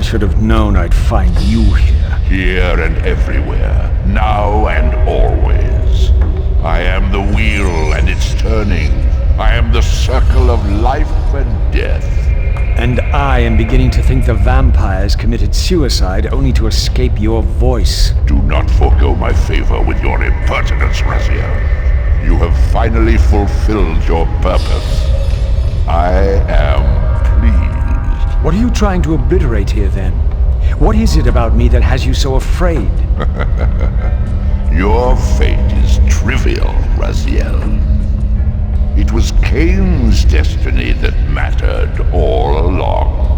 should have known I'd find you here. Here and everywhere, now and always. I am the wheel and its turning. I am the circle of life and death. And I am beginning to think the vampires committed suicide only to escape your voice. Do not forego my favor with your impertinence, Raziel. You have finally fulfilled your purpose. I am pleased. What are you trying to obliterate here, then? What is it about me that has you so afraid? Your fate is trivial, Raziel. It was Kain's destiny that mattered all along.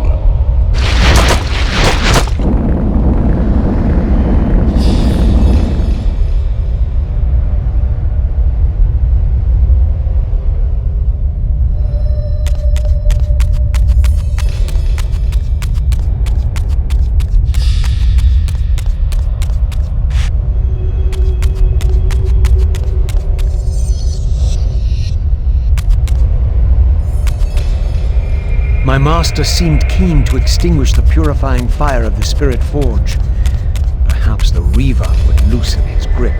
My master seemed keen to extinguish the purifying fire of the Spirit Forge. Perhaps the Reaver would loosen his grip.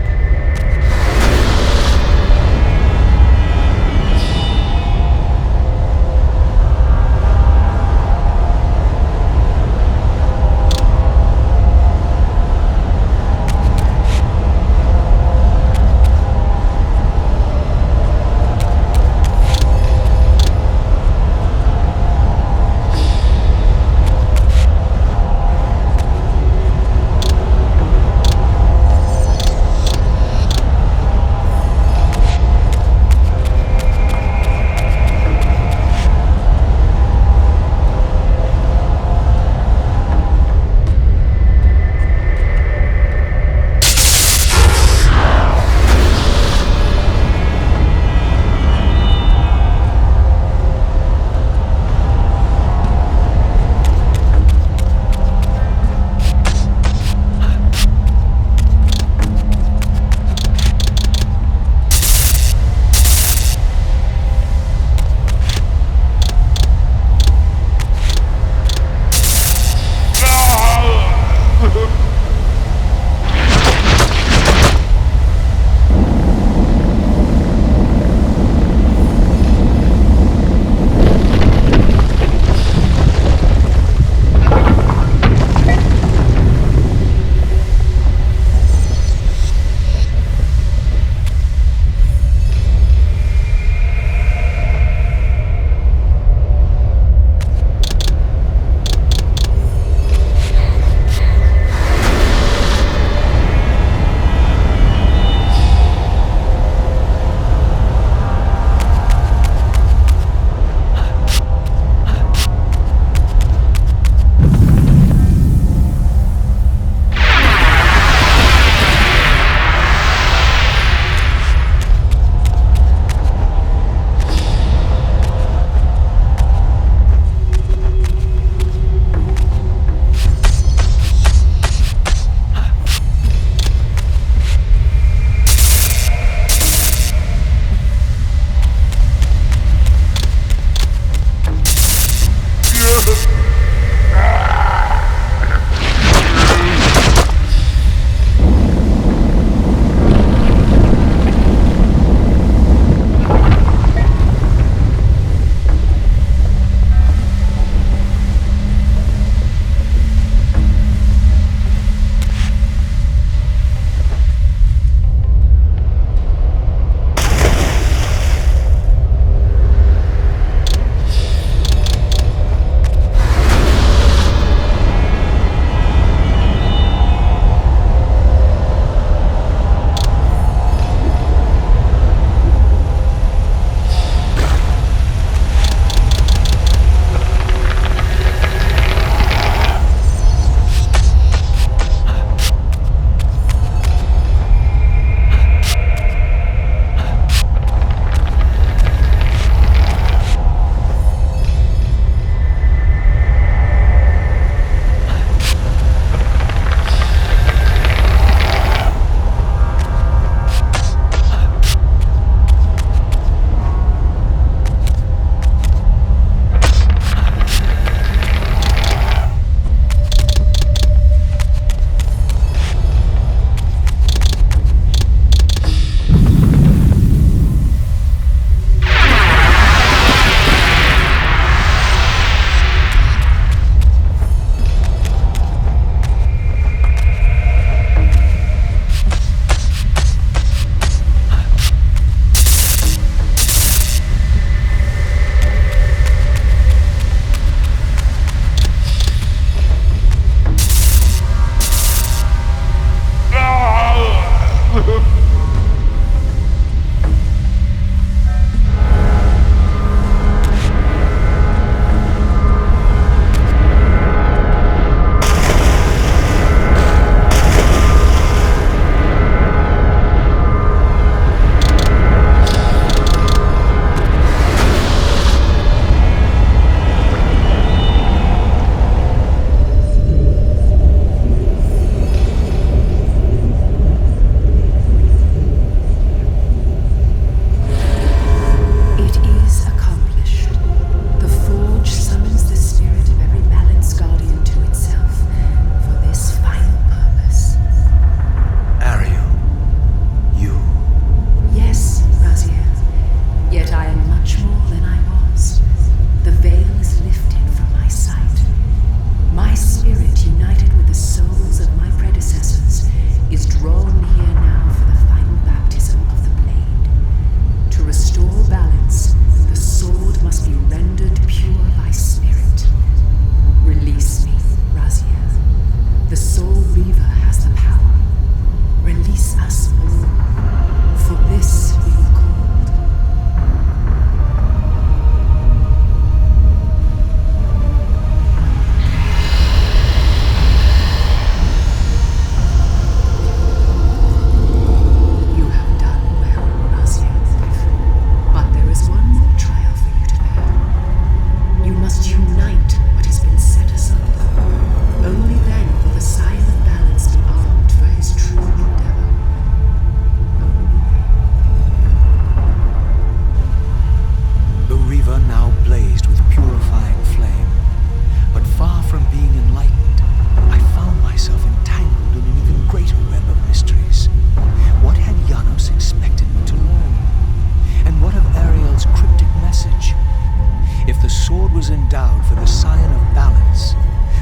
sword was endowed for the scion of balance,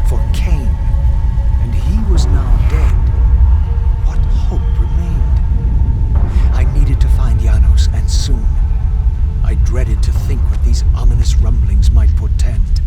for Kain, and he was now dead, what hope remained? I needed to find Janos, and soon. I dreaded to think what these ominous rumblings might portend.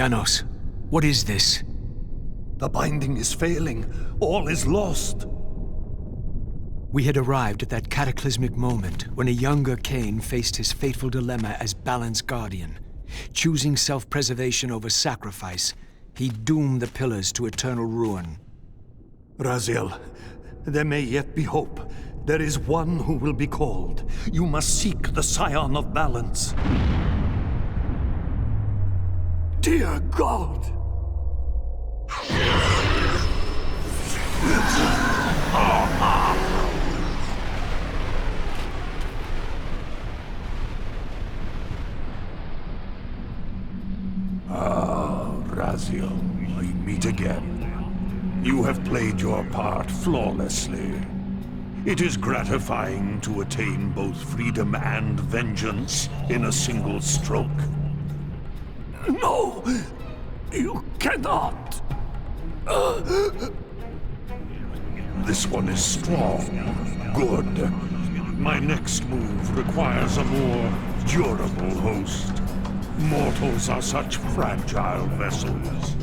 Janos, what is this? The binding is failing. All is lost. We had arrived at that cataclysmic moment when a younger Kain faced his fateful dilemma as Balance Guardian. Choosing self-preservation over sacrifice, he doomed the Pillars to eternal ruin. Raziel, there may yet be hope. There is one who will be called. You must seek the Scion of Balance. Dear God! Raziel, we meet again. You have played your part flawlessly. It is gratifying to attain both freedom and vengeance in a single stroke. No! You cannot! This one is strong. Good. My next move requires a more durable host. Mortals are such fragile vessels.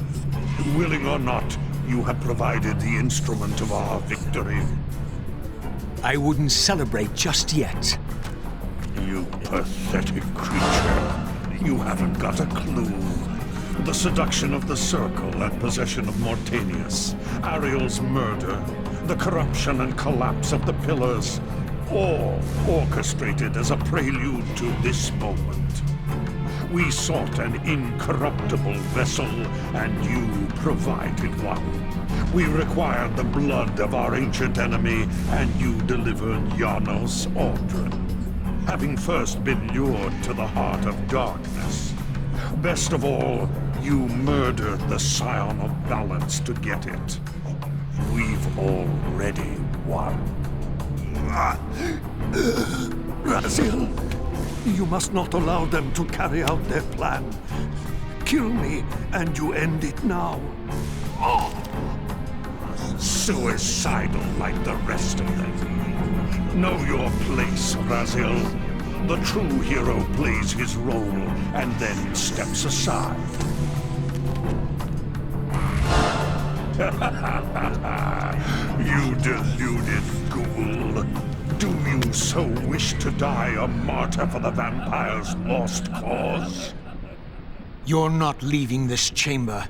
Willing or not, you have provided the instrument of our victory. I wouldn't celebrate just yet. You pathetic creature. You haven't got a clue. The seduction of the Circle and possession of Mortanius, Ariel's murder, the corruption and collapse of the Pillars, all orchestrated as a prelude to this moment. We sought an incorruptible vessel, and you provided one. We required the blood of our ancient enemy, and you delivered Janos Aldrin, having first been lured to the heart of darkness. Best of all, you murdered the Scion of Balance to get it. We've already won. Raziel, you must not allow them to carry out their plan. Kill me, and you end it now. Suicidal like the rest of them. Know your place, Raziel. The true hero plays his role and then steps aside. You deluded ghoul. Do you so wish to die a martyr for the vampire's lost cause? You're not leaving this chamber.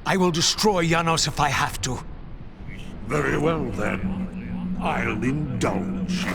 I will destroy Janos if I have to. Very well, then. I'll indulge you.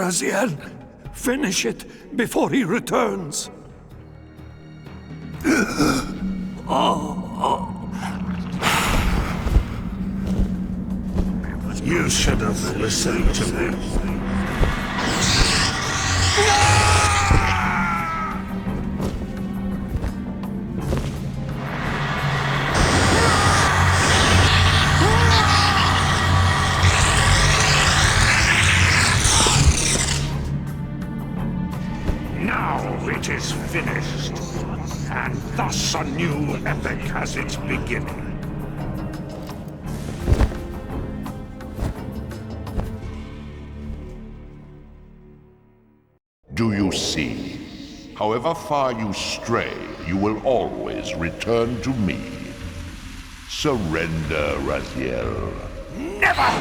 Raziel. Finish it before he returns. You should have listened to me. It is finished, and thus a new epic has its beginning. Do you see? However far you stray, you will always return to me. Surrender, Raziel. Never!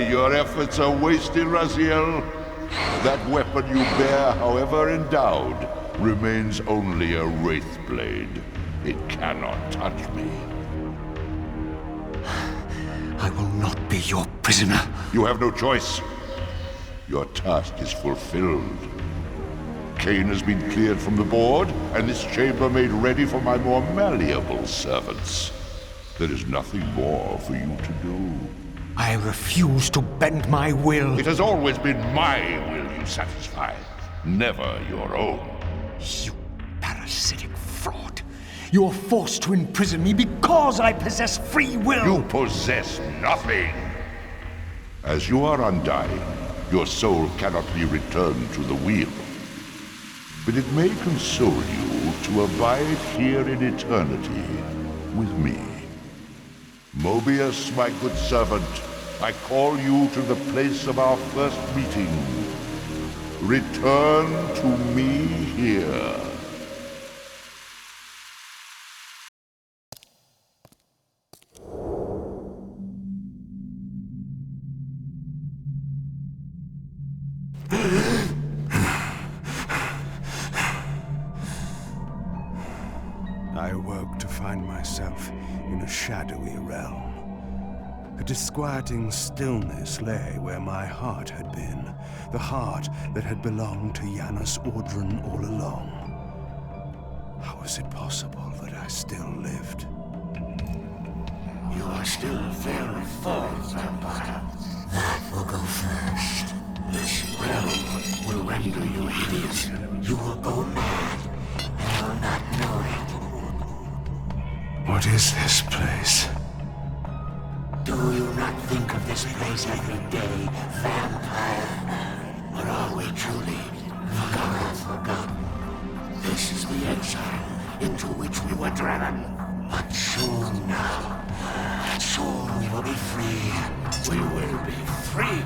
Your efforts are wasted, Raziel. That weapon you bear, however endowed, remains only a wraith blade. It cannot touch me. I will not be your prisoner. You have no choice. Your task is fulfilled. Kain has been cleared from the board, and this chamber made ready for my more malleable servants. There is nothing more for you to do. I refuse to bend my will. It has always been my will you satisfy, never your own. You parasitic fraud. You're forced to imprison me because I possess free will. You possess nothing. As you are undying, your soul cannot be returned to the wheel. But it may console you to abide here in eternity with me. Mobius, my good servant, I call you to the place of our first meeting. Return to me here. I awoke to find myself in a shadowy realm. A disquieting stillness lay where my heart had been, the heart that had belonged to Janus Audron all along. How was it possible that I still lived? You are still very full, vampire. That will go first. This realm will render you hideous. You will go mad, and will not know it. What is this place? Do you not think of this place every day, vampire? Or are we truly forgotten? This is the exile into which we were driven. But soon now, soon we will be free. We will be free.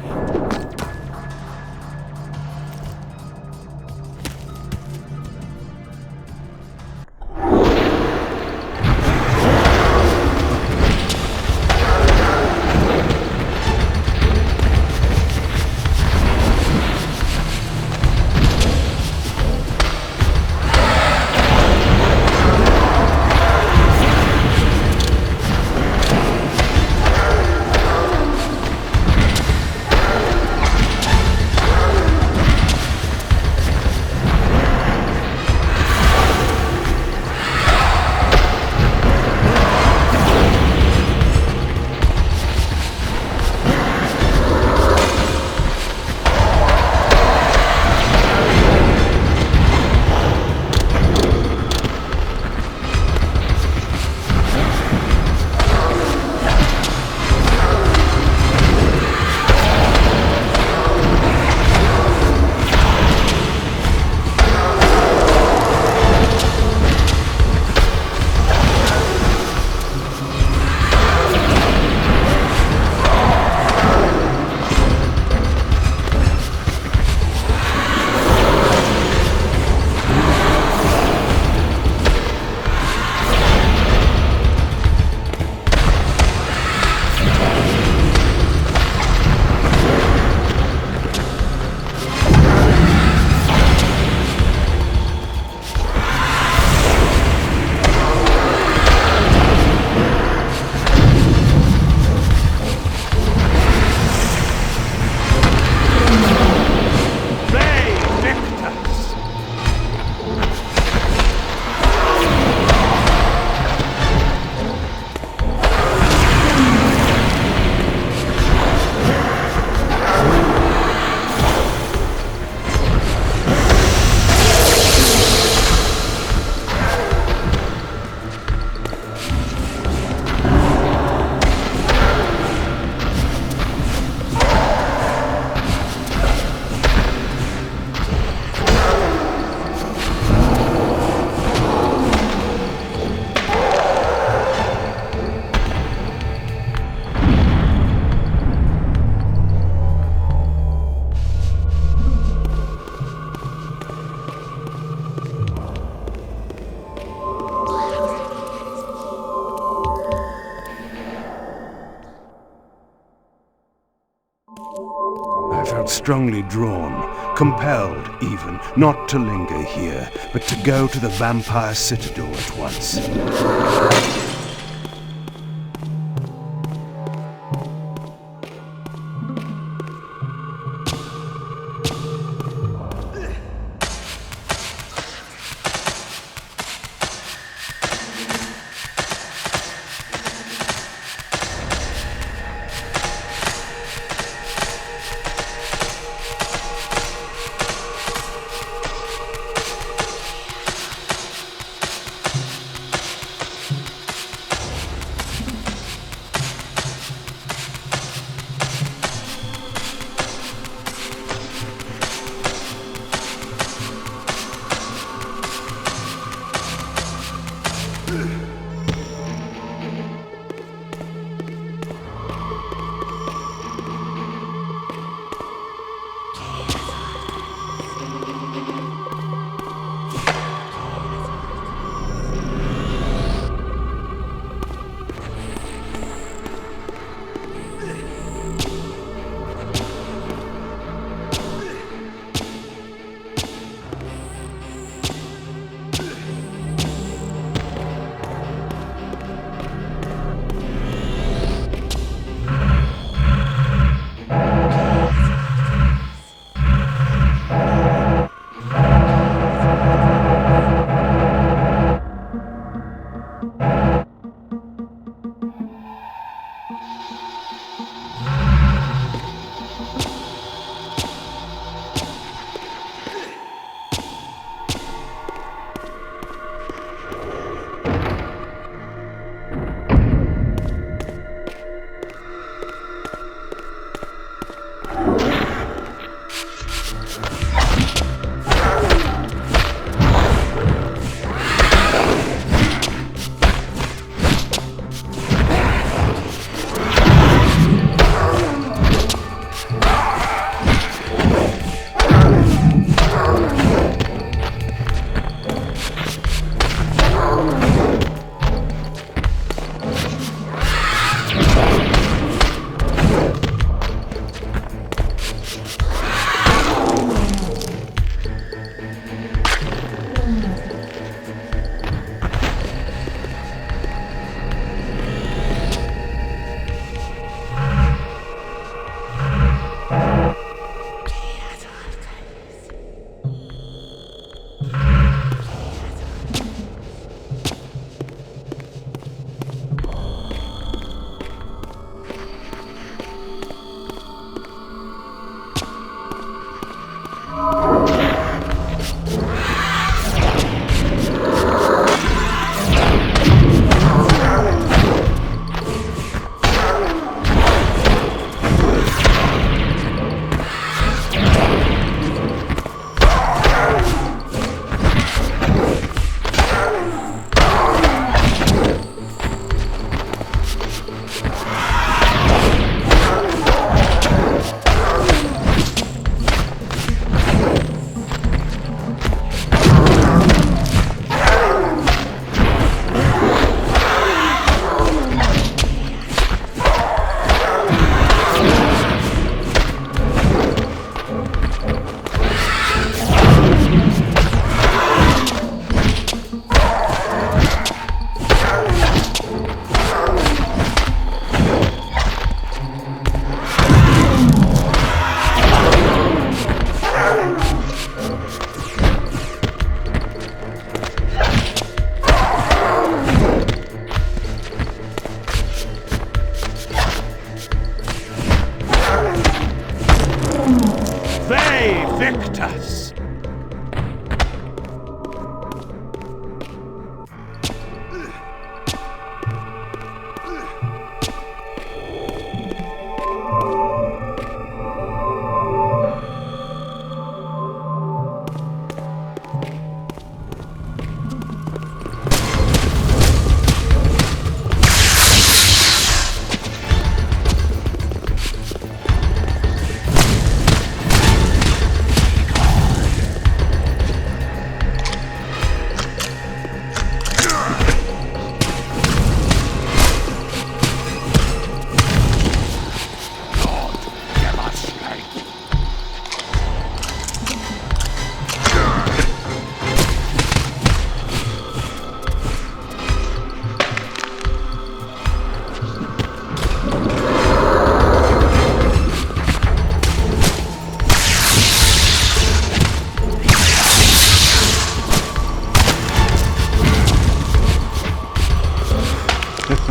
strongly drawn, compelled even, not to linger here, but to go to the vampire citadel at once.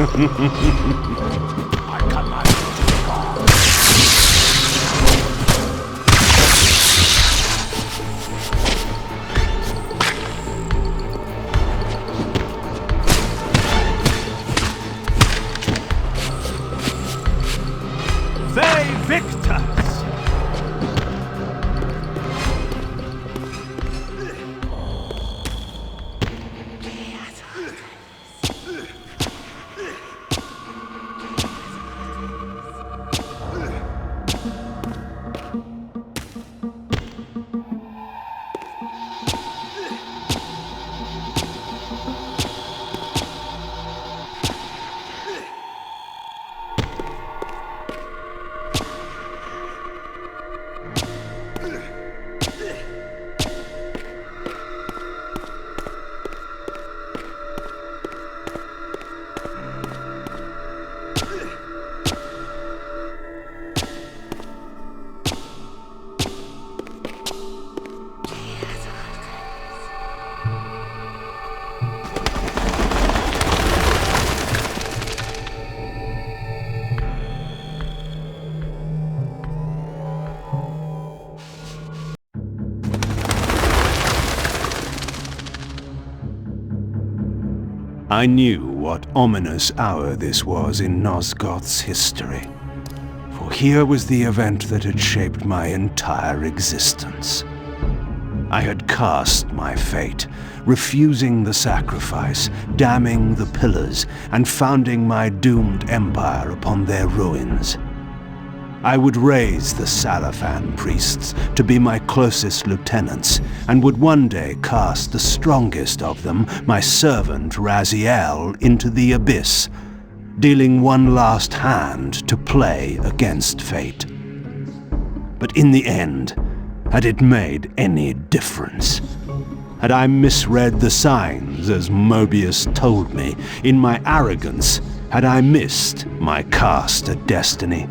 I command you to be gone. They victors! I knew what ominous hour this was in Nosgoth's history, for here was the event that had shaped my entire existence. I had cast my fate, refusing the sacrifice, damning the pillars, and founding my doomed empire upon their ruins. I would raise the Salafan priests to be my closest lieutenants, and would one day cast the strongest of them, my servant Raziel, into the abyss, dealing one last hand to play against fate. But in the end, had it made any difference? Had I misread the signs, as Mobius told me? In my arrogance, had I missed my cast at destiny?